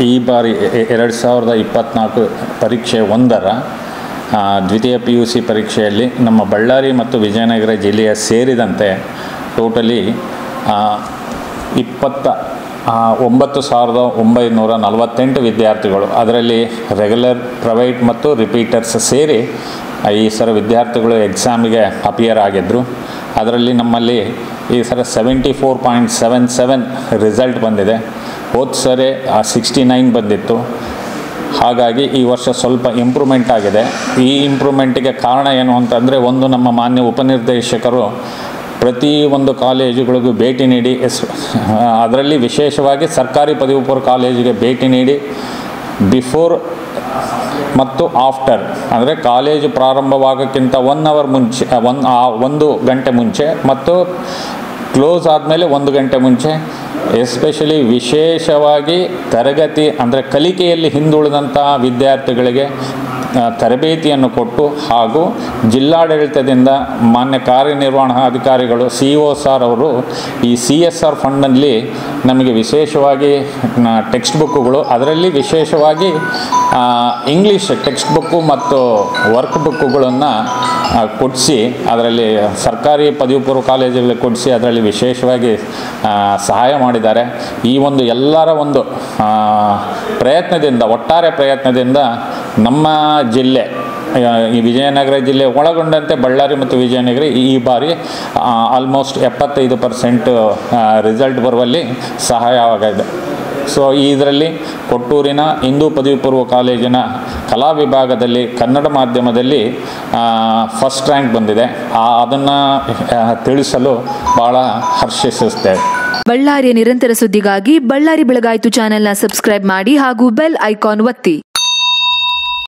ಈ ಬಾರಿ 2024 ಪರೀಕ್ಷೆ 1ರ ದ್ವಿತೀಯ PUC ಪರೀಕ್ಷೆಯಲ್ಲಿ ನಮ್ಮ ಬಳ್ಳಾರಿ ಮತ್ತು ವಿಜಯನಗರ ಜಿಲ್ಲೆಯ ಸೇರಿದಂತೆ ಟೋಟಲಿ 29,948 ವಿದ್ಯಾರ್ಥಿಗಳು, ಅದರಲ್ಲಿ ರೆಗ್ಯುಲರ್, ಪ್ರೈವೇಟ್ ಮತ್ತು ರಿಪೀಟರ್ಸ್ ಸೇರಿ ಈ ಸಲ ವಿದ್ಯಾರ್ಥಿಗಳು ಎಕ್ಸಾಮಿಗೆ ಅಪಿಯರ್ ಆಗಿದ್ದರು. ಅದರಲ್ಲಿ ನಮ್ಮಲ್ಲಿ ಈ ಸಲ 74.77 ರಿಸಲ್ಟ್ ಬಂದಿದೆ. ಹೋದ ಸರಿ 69 ಬಂದಿತ್ತು. ಹಾಗಾಗಿ ಈ ವರ್ಷ ಸ್ವಲ್ಪ ಇಂಪ್ರೂವ್ಮೆಂಟ್ ಆಗಿದೆ. ಈ ಇಂಪ್ರೂವ್ಮೆಂಟಿಗೆ ಕಾರಣ ಏನು ಅಂತಂದರೆ, ಒಂದು, ನಮ್ಮ ಮಾನ್ಯ ಉಪನಿರ್ದೇಶಕರು ಪ್ರತಿ ಒಂದು ಕಾಲೇಜುಗಳಿಗೂ ಭೇಟಿ ನೀಡಿ, ಅದರಲ್ಲಿ ವಿಶೇಷವಾಗಿ ಸರ್ಕಾರಿ ಪದವಿ ಪೂರ್ವ ಕಾಲೇಜಿಗೆ ಭೇಟಿ ನೀಡಿ ಬಿಫೋರ್ ಮತ್ತು ಆಫ್ಟರ್, ಅಂದರೆ ಕಾಲೇಜು ಪ್ರಾರಂಭವಾಗೋಕ್ಕಿಂತ 1 ಅವರ್ ಮುಂಚೆ, 1 ಗಂಟೆ ಮುಂಚೆ ಮತ್ತು ಕ್ಲೋಸ್ ಆದಮೇಲೆ 1 ಗಂಟೆ ಮುಂಚೆ, ಎಸ್ಪೆಷಲಿ ವಿಶೇಷವಾಗಿ ತರಗತಿ ಅಂದರೆ ಕಲಿಕೆಯಲ್ಲಿ ಹಿಂದುಳಿದಂಥ ವಿದ್ಯಾರ್ಥಿಗಳಿಗೆ ತರಬೇತಿಯನ್ನು ಕೊಟ್ಟು, ಹಾಗೂ ಜಿಲ್ಲಾಡಳಿತದಿಂದ ಮಾನ್ಯ ಕಾರ್ಯನಿರ್ವಹಣಾಧಿಕಾರಿಗಳು CEO ಸರ್ ಅವರು ಈ CSR ಫಂಡ್ನಲ್ಲಿ ನಮಗೆ ವಿಶೇಷವಾಗಿ ಟೆಕ್ಸ್ಟ್ ಬುಕ್ಕುಗಳು, ಅದರಲ್ಲಿ ವಿಶೇಷವಾಗಿ ಇಂಗ್ಲೀಷ್ ಟೆಕ್ಸ್ಟ್ ಬುಕ್ಕು ಮತ್ತು ವರ್ಕ್ ಬುಕ್ಕುಗಳನ್ನು ಕೊಡಿಸಿ, ಅದರಲ್ಲಿ ಸರ್ಕಾರಿ ಪದವಿ ಪೂರ್ವ ಕಾಲೇಜುಗಳಿಗೆ ಕೊಡಿಸಿ ಅದರಲ್ಲಿ ವಿಶೇಷವಾಗಿ ಸಹಾಯ ಮಾಡಿದ್ದಾರೆ. ಈ ಒಂದು ಎಲ್ಲರ ಒಂದು ಪ್ರಯತ್ನದಿಂದ, ಒಟ್ಟಾರೆ ಪ್ರಯತ್ನದಿಂದ ನಮ್ಮ ಜಿಲ್ಲೆ, ಈ ವಿಜಯನಗರ ಜಿಲ್ಲೆ ಒಳಗೊಂಡಂತೆ ಬಳ್ಳಾರಿ ಮತ್ತು ವಿಜಯನಗರ ಈ ಬಾರಿ ಆಲ್ಮೋಸ್ಟ್ 75% ರಿಸಲ್ಟ್ ಬರುವಲ್ಲಿ ಸಹಾಯವಾಗಿದೆ. ಸೊ ಇದರಲ್ಲಿ ಕೊಟ್ಟೂರಿನ ಹಿಂದೂ ಪದವಿ ಪೂರ್ವ ಕಾಲೇಜಿನ ಕಲಾ ವಿಭಾಗದಲ್ಲಿ ಕನ್ನಡ ಮಾಧ್ಯಮದಲ್ಲಿ ಫಸ್ಟ್ ರ್ಯಾಂಕ್ ಬಂದಿದೆ. ಅದನ್ನು ತಿಳಿಸಲು ಭಾಳ ಹರ್ಷಿಸುತ್ತೇವೆ. ಬಳ್ಳಾರಿಯ ನಿರಂತರ ಸುದ್ದಿಗಾಗಿ ಬಳ್ಳಾರಿ ಬೆಳಗಾಯಿತು ಚಾನೆಲ್ನ ಸಬ್ಸ್ಕ್ರೈಬ್ ಮಾಡಿ ಹಾಗೂ ಬೆಲ್ ಐಕಾನ್ ಒತ್ತಿ.